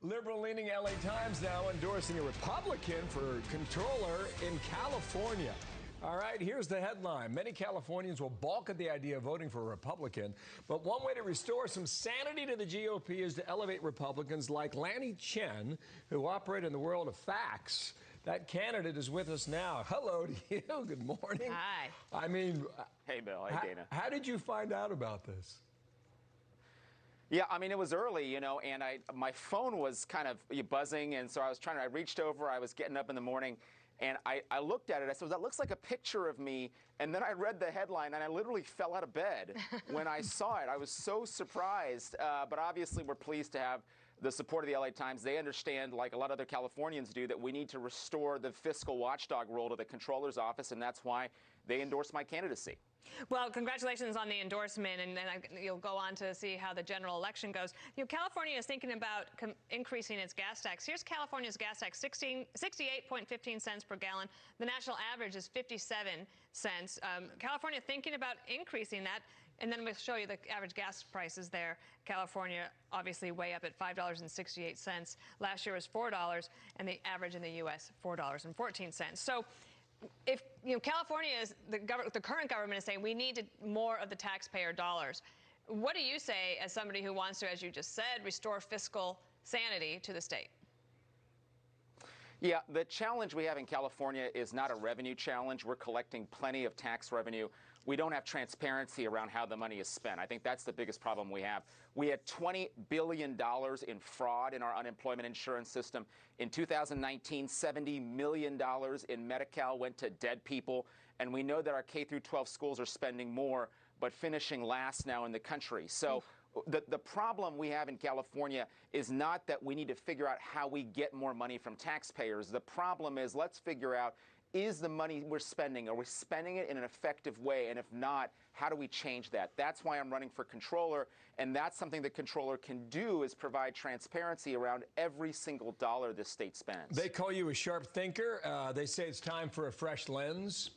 Liberal-leaning LA Times now endorsing a Republican for controller in California. All right, here's the headline. Many Californians will balk at the idea of voting for a Republican, but one way to restore some sanity to the GOP is to elevate Republicans like Lanhee Chen, who operate in the world of facts. That candidate is with us now. Hello to you. Good morning. Hi. I mean, hey, Bill. Hey, Dana. How did you find out about this? Yeah, I mean, it was early, and my phone was kind of buzzing, and so I reached over, I was getting up in the morning, and I looked at it. I said, that looks like a picture of me. And then I read the headline, and I literally fell out of bed when I saw it. I was so surprised. But obviously, we're pleased to have the support of the LA Times. They understand, like a lot of other Californians do, that we need to restore the fiscal watchdog role to the comptroller's office, and that's why they endorsed my candidacy. Well, congratulations on the endorsement, and then you'll go on to see how the general election goes. California is thinking about increasing its gas tax. Here's California's gas tax, 68.15 cents per gallon. The national average is 57 cents. California thinking about increasing that. And then we'll show you the average gas prices there. California, obviously, way up at $5.68. Last year was $4, and the average in the U.S., $4.14. So if California is the current government is saying we need more of the taxpayer dollars. What do you say as somebody who wants to, as you just said, restore fiscal sanity to the state? Yeah, the challenge we have in California is not a revenue challenge. We're collecting plenty of tax revenue. We don't have transparency around how the money is spent. I think that's the biggest problem we have. We had $20 billion in fraud in our unemployment insurance system. In 2019, $70 million in Medi-Cal went to dead people. And we know that our K-12 schools are spending more, but finishing last now in the country. So the problem we have in California is not that we need to figure out how we get more money from taxpayers. The problem is, let's figure out, is the money we're spending, are we spending it in an effective way? And if not, how do we change that? That's why I'm running for controller, and that's something the controller can do, is provide transparency around every single dollar this state spends. They call you a sharp thinker. They say it's time for a fresh lens.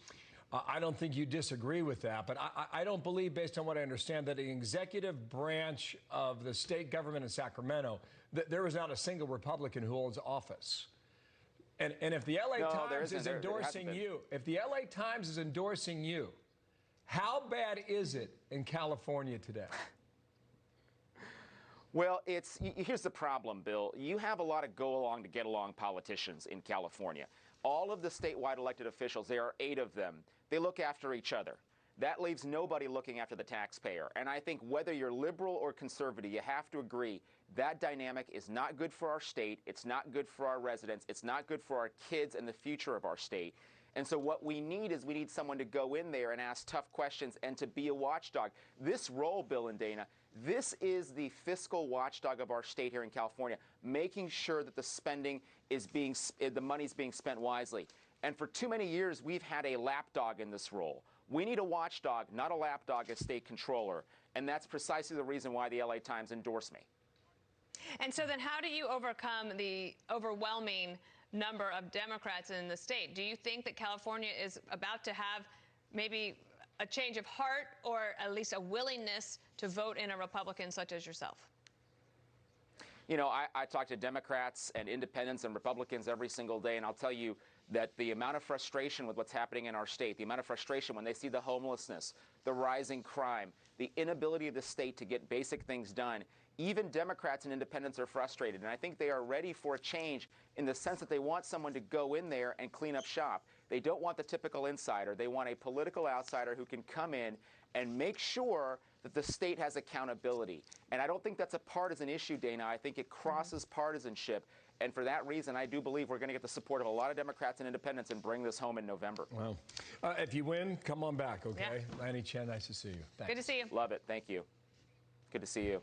I don't think you disagree with that, but I don't believe, based on what I understand, that the executive branch of the state government in Sacramento, that there is not a single Republican who holds office. And if the LA Times is endorsing you, if the LA Times is endorsing you, how bad is it in California today? Well, here's the problem, Bill. You have a lot of go-along to get-along politicians in California. All of the statewide elected officials, there are 8 of them, they look after each other. That leaves nobody looking after the taxpayer. And I think whether you're liberal or conservative, you have to agree that dynamic is not good for our state. It's not good for our residents. It's not good for our kids and the future of our state. And so what we need is someone to go in there and ask tough questions and to be a watchdog. This role, Bill and Dana, this is the fiscal watchdog of our state here in California, making sure that the money's being spent wisely. And for too many years, we've had a lapdog in this role. We need a watchdog, not a lapdog, as state controller. And that's precisely the reason why the LA Times endorsed me. And so then how do you overcome the overwhelming number of Democrats in the state? Do you think that California is about to have maybe a change of heart, or at least a willingness to vote in a Republican such as yourself? I talk to Democrats and independents and Republicans every single day, and I'll tell you that the amount of frustration with what's happening in our state, the amount of frustration when they see the homelessness, the rising crime, the inability of the state to get basic things done, even Democrats and independents are frustrated. And I think they are ready for a change in the sense that they want someone to go in there and clean up shop. They don't want the typical insider. They want a political outsider who can come in and make sure that the state has accountability. And I don't think that's a partisan issue, Dana. I think it crosses partisanship. And for that reason, I do believe we're going to get the support of a lot of Democrats and independents and bring this home in November. Well, if you win, come on back, okay? Yeah. Lanhee Chen, nice to see you. Thanks. Good to see you. Love it. Thank you. Good to see you.